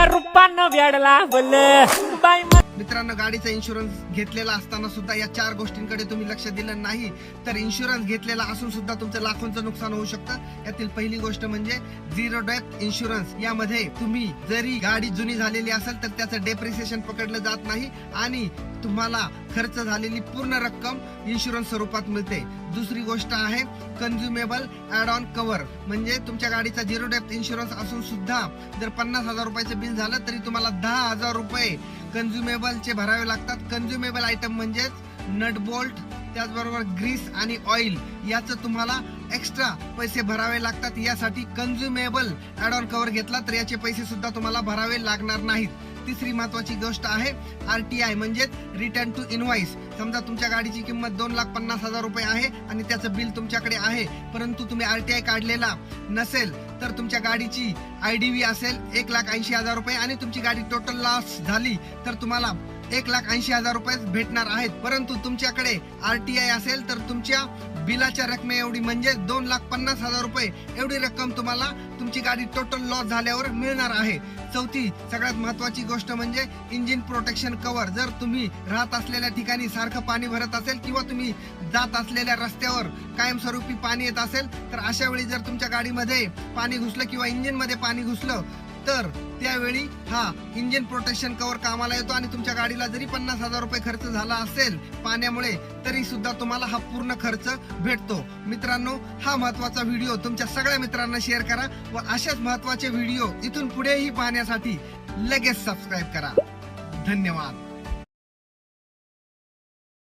रूपानं वेडला बोल बाई मित्रांनो, गाडीचा इन्शुरन्स घेतलेला असताना सुद्धा या 4 गोष्टींकडे तुम्ही लक्ष दिलं नाही तर इन्शुरन्स घेतलेला असून सुद्धा तुमचं लाखोंचं नुकसान होऊ शकतं। यातील पहिली गोष्ट म्हणजे झिरो डेप्थ इन्शुरन्स। यामध्ये तुम्ही जरी गाडी जुनी झालेली असेल तर त्याचं डेप्रिसिएशन पकडलं जात नाही आणि तुम्हाला खर्च झालेली पूर्ण रक्कम इन्शुरन्स स्वरूपात मिळते। दुसरी गोष्ट आहे कन्झ्युमेबल ऍड ऑन कव्हर, म्हणजे तुमच्या गाडीचा झिरो डेप्थ इन्शुरन्स असून सुद्धा जर 50,000 रुपयाचं बिल झालं तरी तुम्हाला 10,000 रुपये कन्झ्युमेबलचे भरावे लागतात। कन्झ्युमेबल आयटम म्हणजेच नट बोल्ट, त्याचबरोबर ग्रीस आणि ऑइल याचं तुम्हाला एक्स्ट्रा पैसे भरावे लागतात। यासाठी कन्झ्युमेबल ऍड ऑन कव्हर घेतला तर याचे पैसे सुद्धा तुम्हाला भरावे लागणार नाहीत। तिसरी महत्वाची गोष्ट आहे RTI म्हणजेच रिटर्न टू इनवॉइस। समजा तुमच्या गाडीची किंमत 2,50,000 रुपये आहे आणि त्याचं बिल तुमच्याकडे आहे, परंतु तुम्ही RTI काढलेला नसेल तर तुमच्या गाडीची IDV असेल 1,80,000 रुपये आणि तुमची गाडी टोटल लॉस झाली तर तुम्हाला 1,80,000 रुपये भेटणार आहेत। परंतु तुमच्याकडे RTI असेल तर तुमच्या बिलाच्या रकमे एवढी म्हणजे 2,50,000 रुपये एवढी रक्कम तुम्हाला तुमची गाडी टोटल लॉस झाल्यावर मिळणार आहे। चौथी सगळ्यात महत्वाची गोष्ट म्हणजे इंजिन प्रोटेक्शन कव्हर। जर तुम्ही राहत असलेल्या ठिकाणी सारखं पाणी भरत असेल किंवा तुम्ही जात असलेल्या रस्त्यावर कायमस्वरूपी पाणी येत असेल तर अशा वेळी जर तुमच्या गाडीमध्ये पाणी घुसलं किंवा इंजिन मध्ये पाणी घुसलं तर त्यावेळी हा इंजिन प्रोटेक्शन कव्हर कामाला येतो आणि तुमच्या गाडीला जरी 50,000 रुपये खर्च झाला असेल पाण्यामुळे तरी सुद्धा तुम्हाला हा पूर्ण खर्च भेटतो। मित्रांनो, हा महत्वाचा व्हिडिओ तुमच्या सगळ्या मित्रांना शेअर करा व अशाच महत्वाचे व्हिडिओ इथून पुढेही पाहण्यासाठी लगेच सबस्क्राईब करा। धन्यवाद।